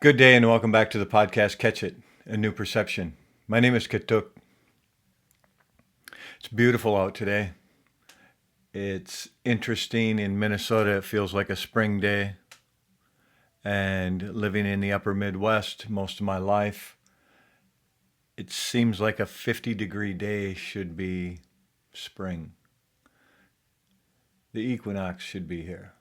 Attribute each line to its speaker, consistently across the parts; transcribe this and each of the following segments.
Speaker 1: Good day and welcome back to the podcast Catch It, a New Perception. My name is Katuk. It's beautiful out today. It's interesting in Minnesota. It feels like a spring day. And living in the upper Midwest most of my life, it seems like a 50-degree day should be spring. The equinox should be here.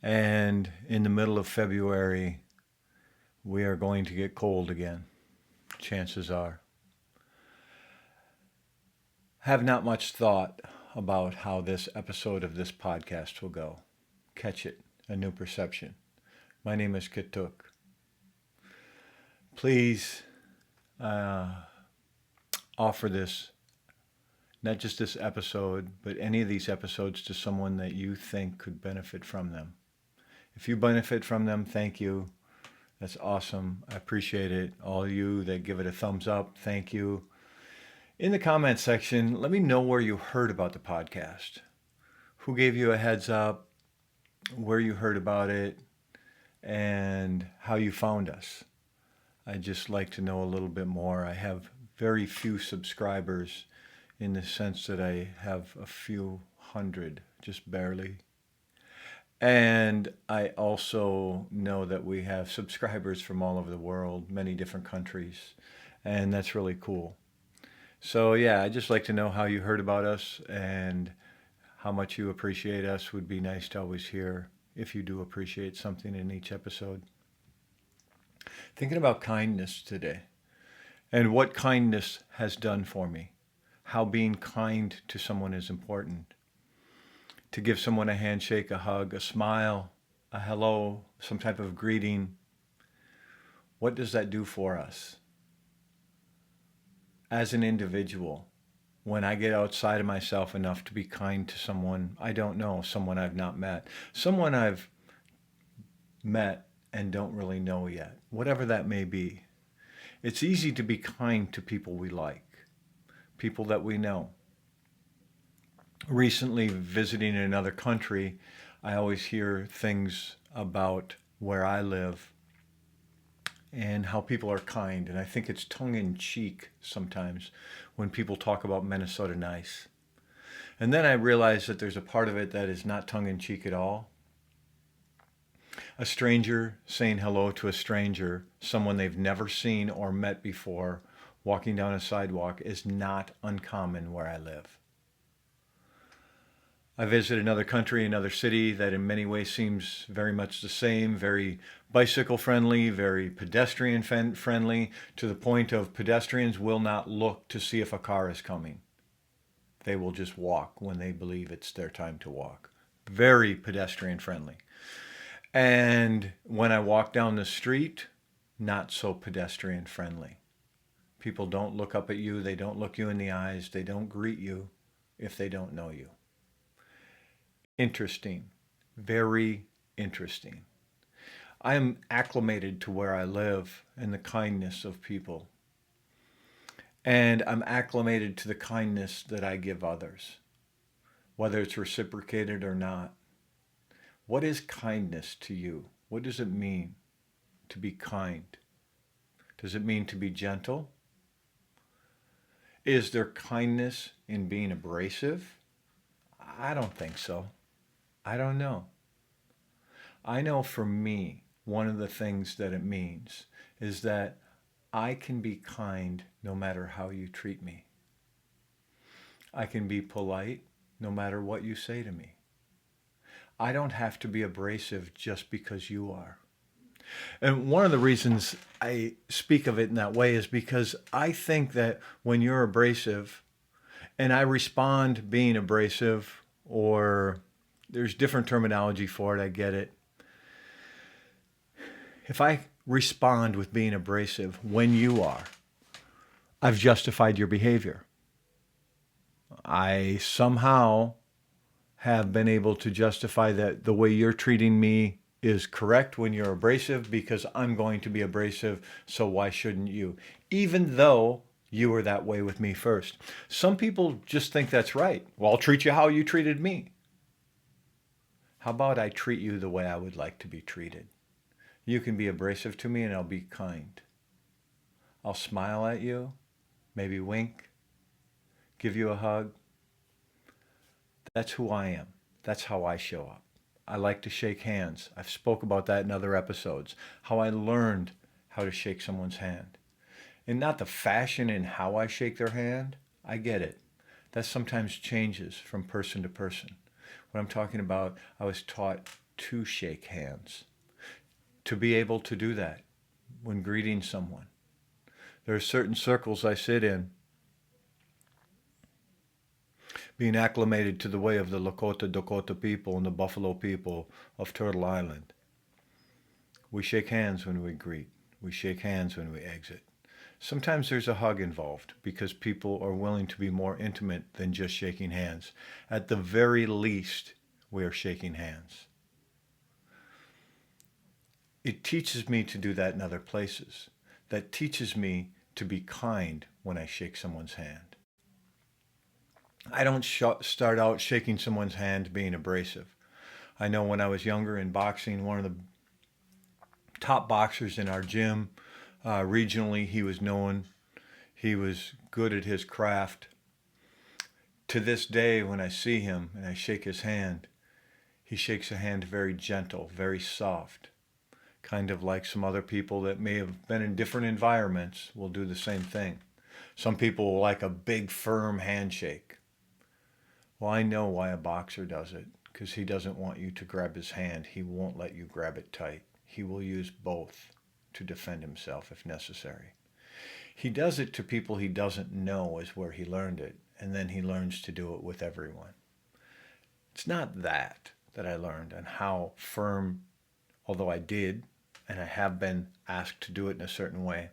Speaker 1: And in the middle of February, we are going to get cold again. Chances are. Have not much thought about how this episode of this podcast will go. Catch it, a new perception. My name is Katuk. Please offer this, not just this episode, but any of these episodes to someone that you think could benefit from them. If you benefit from them, thank you. That's awesome. I appreciate it. All you that give it a thumbs up, thank you. In the comments section, let me know where you heard about the podcast. Who gave you a heads up, where you heard about it, and how you found us. I'd just like to know a little bit more. I have very few subscribers in the sense that I have a few hundred, just barely. And I also know that we have subscribers from all over the world, many different countries, and that's really cool. So yeah, I'd just like to know how you heard about us and how much you appreciate us. Would be nice to always hear if you do appreciate something in each episode. Thinking about kindness today and what kindness has done for me. How being kind to someone is important. To give someone a handshake, a hug, a smile, a hello, some type of greeting. What does that do for us? As an individual, when I get outside of myself enough to be kind to someone I don't know, someone I've not met, someone I've met and don't really know yet, whatever that may be, it's easy to be kind to people we like, people that we know. Recently, visiting another country, I always hear things about where I live and how people are kind. And I think it's tongue in cheek sometimes when people talk about Minnesota nice. And then I realize that there's a part of it that is not tongue in cheek at all. A stranger saying hello to a stranger, someone they've never seen or met before, walking down a sidewalk is not uncommon where I live. I visit another country, another city that in many ways seems very much the same, very bicycle friendly, very pedestrian friendly, to the point of pedestrians will not look to see if a car is coming. They will just walk when they believe it's their time to walk. Very pedestrian friendly. And when I walk down the street, not so pedestrian friendly. People don't look up at you, they don't look you in the eyes, they don't greet you if they don't know you. Interesting. Very interesting. I am acclimated to where I live and the kindness of people. And I'm acclimated to the kindness that I give others, whether it's reciprocated or not. What is kindness to you? What does it mean to be kind? Does it mean to be gentle? Is there kindness in being abrasive? I don't think so. I don't know. I know for me, one of the things that it means is that I can be kind no matter how you treat me. I can be polite no matter what you say to me. I don't have to be abrasive just because you are. And one of the reasons I speak of it in that way is because I think that when you're abrasive and I respond being abrasive, or there's different terminology for it, I get it. If I respond with being abrasive when you are, I've justified your behavior. I somehow have been able to justify that the way you're treating me is correct when you're abrasive because I'm going to be abrasive, so why shouldn't you? Even though you were that way with me first. Some people just think that's right. Well, I'll treat you how you treated me. How about I treat you the way I would like to be treated? You can be abrasive to me and I'll be kind. I'll smile at you, maybe wink, give you a hug. That's who I am. That's how I show up. I like to shake hands. I've spoke about that in other episodes, how I learned how to shake someone's hand. And not the fashion in how I shake their hand. I get it. That sometimes changes from person to person. What I'm talking about, I was taught to shake hands, to be able to do that when greeting someone. There are certain circles I sit in, being acclimated to the way of the Lakota Dakota people and the Buffalo people of Turtle Island. We shake hands when we greet. We shake hands when we exit. Sometimes there's a hug involved because people are willing to be more intimate than just shaking hands. At the very least, we are shaking hands. It teaches me to do that in other places. That teaches me to be kind when I shake someone's hand. I don't start out shaking someone's hand being abrasive. I know when I was younger in boxing, one of the top boxers in our gym, regionally, he was known. He was good at his craft. To this day, when I see him and I shake his hand, he shakes a hand very gentle, very soft. Kind of like some other people that may have been in different environments will do the same thing. Some people will like a big, firm handshake. Well, I know why a boxer does it, because he doesn't want you to grab his hand. He won't let you grab it tight. He will use both to defend himself if necessary. He does it to people he doesn't know is where he learned it, and then he learns to do it with everyone. It's not that I learned and how firm, although I did, and I have been asked to do it in a certain way.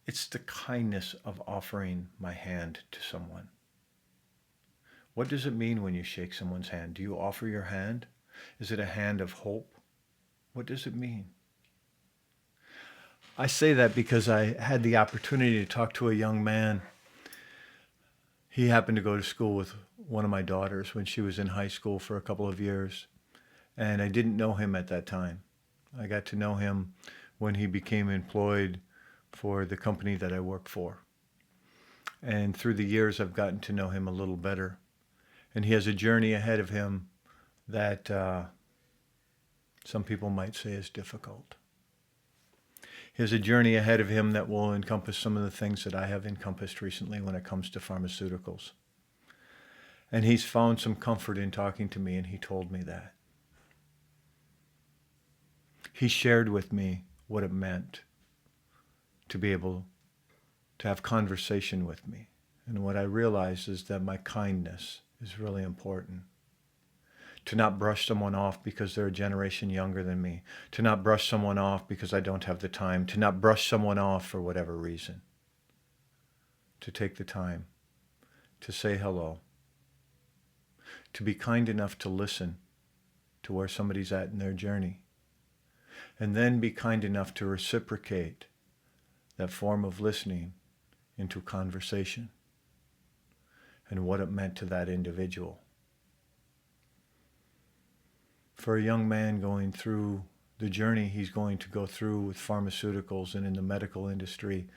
Speaker 1: It's the kindness of offering my hand to someone. What does it mean when you shake someone's hand? Do you offer your hand? Is it a hand of hope? What does it mean? I say that because I had the opportunity to talk to a young man. He happened to go to school with one of my daughters when she was in high school for a couple of years. And I didn't know him at that time. I got to know him when he became employed for the company that I work for. And through the years, I've gotten to know him a little better. And he has a journey ahead of him that some people might say is difficult. He has a journey ahead of him that will encompass some of the things that I have encompassed recently when it comes to pharmaceuticals. And he's found some comfort in talking to me, and he told me that. He shared with me what it meant to be able to have conversation with me. And what I realized is that my kindness is really important. To not brush someone off because they're a generation younger than me. To not brush someone off because I don't have the time. To not brush someone off for whatever reason. To take the time to say hello. To be kind enough to listen to where somebody's at in their journey. And then be kind enough to reciprocate that form of listening into conversation and what it meant to that individual. For a young man going through the journey he's going to go through with pharmaceuticals and in the medical industry,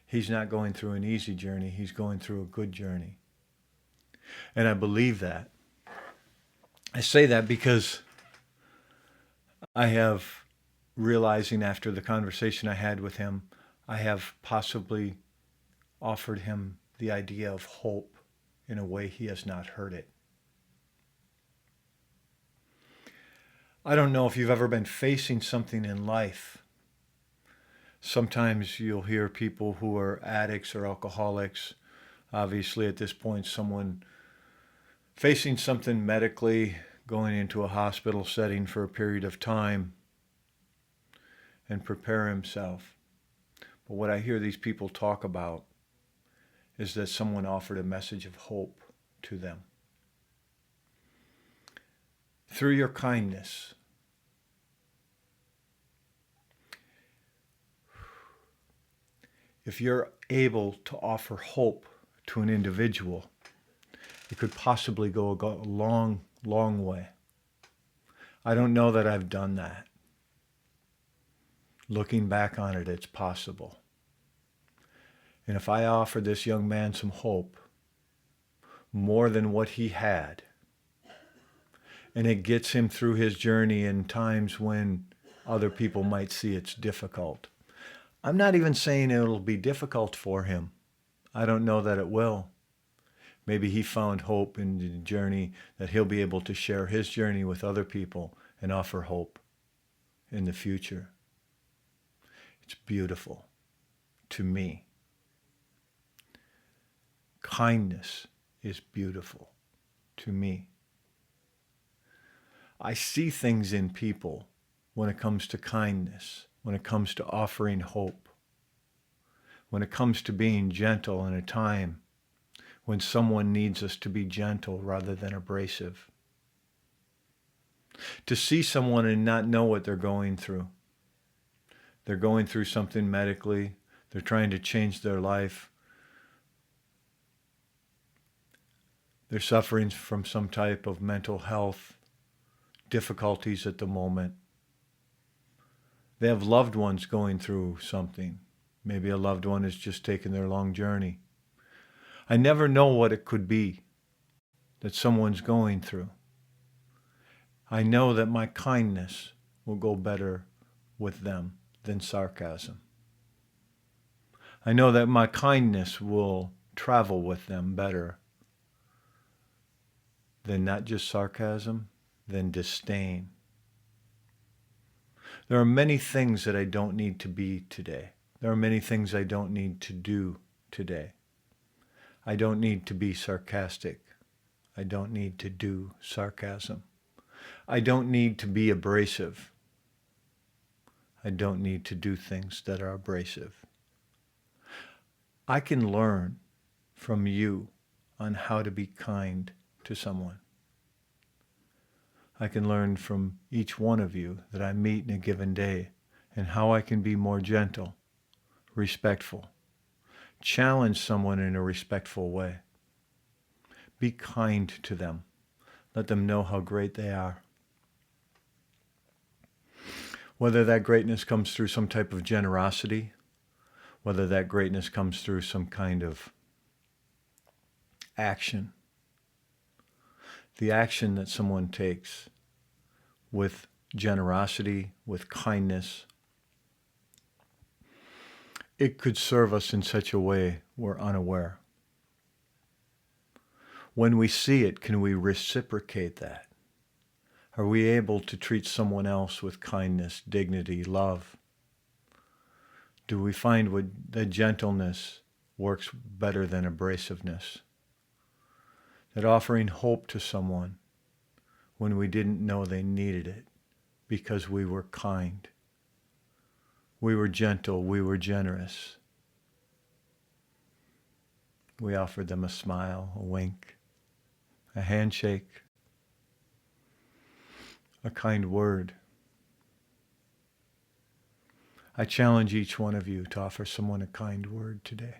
Speaker 1: he's not going through an easy journey, he's going through a good journey. And I believe that. I say that because I have, realizing after the conversation I had with him, I have possibly offered him the idea of hope in a way he has not heard it. I don't know if you've ever been facing something in life. Sometimes you'll hear people who are addicts or alcoholics. Obviously, at this point, someone facing something medically, going into a hospital setting for a period of time and prepare himself. But what I hear these people talk about is that someone offered a message of hope to them. Through your kindness, if you're able to offer hope to an individual, it could possibly go a long, long way. I don't know that I've done that. Looking back on it, it's possible. And if I offer this young man some hope, more than what he had, and it gets him through his journey in times when other people might see it's difficult. I'm not even saying it'll be difficult for him. I don't know that it will. Maybe he found hope in the journey that he'll be able to share his journey with other people and offer hope in the future. It's beautiful to me. Kindness is beautiful to me. I see things in people when it comes to kindness, when it comes to offering hope, when it comes to being gentle in a time when someone needs us to be gentle rather than abrasive. To see someone and not know what they're going through. They're going through something medically. They're trying to change their life. They're suffering from some type of mental health difficulties at the moment. They have loved ones going through something. Maybe a loved one is just taking their long journey. I never know what it could be that someone's going through. I know that my kindness will go better with them than sarcasm. I know that my kindness will travel with them better than not just sarcasm, than disdain. There are many things that I don't need to be today. There are many things I don't need to do today. I don't need to be sarcastic. I don't need to do sarcasm. I don't need to be abrasive. I don't need to do things that are abrasive. I can learn from you on how to be kind to someone. I can learn from each one of you that I meet in a given day and how I can be more gentle, respectful. Challenge someone in a respectful way. Be kind to them. Let them know how great they are. Whether that greatness comes through some type of generosity, whether that greatness comes through some kind of action. The action that someone takes with generosity, with kindness, it could serve us in such a way we're unaware. When we see it, can we reciprocate that? Are we able to treat someone else with kindness, dignity, love? Do we find that gentleness works better than abrasiveness? That offering hope to someone when we didn't know they needed it because we were kind. We were gentle, we were generous. We offered them a smile, a wink, a handshake, a kind word. I challenge each one of you to offer someone a kind word today.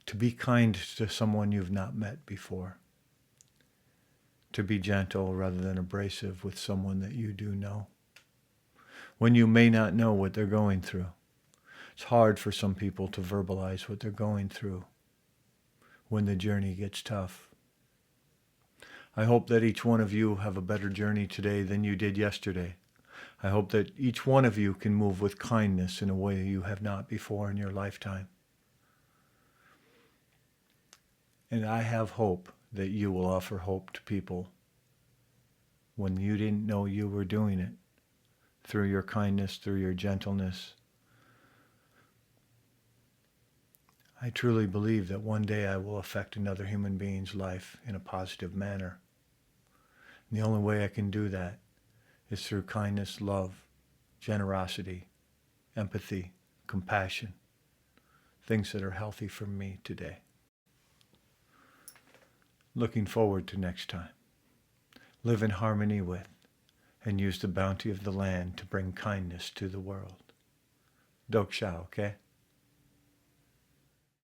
Speaker 1: To be kind to someone you've not met before. To be gentle rather than abrasive with someone that you do know. When you may not know what they're going through. It's hard for some people to verbalize what they're going through when the journey gets tough. I hope that each one of you have a better journey today than you did yesterday. I hope that each one of you can move with kindness in a way you have not before in your lifetime. And I have hope that you will offer hope to people when you didn't know you were doing it, through your kindness, through your gentleness. I truly believe that one day I will affect another human being's life in a positive manner. And the only way I can do that is through kindness, love, generosity, empathy, compassion, things that are healthy for me today. Looking forward to next time. Live in harmony with and use the bounty of the land to bring kindness to the world. Dok Shao, okay?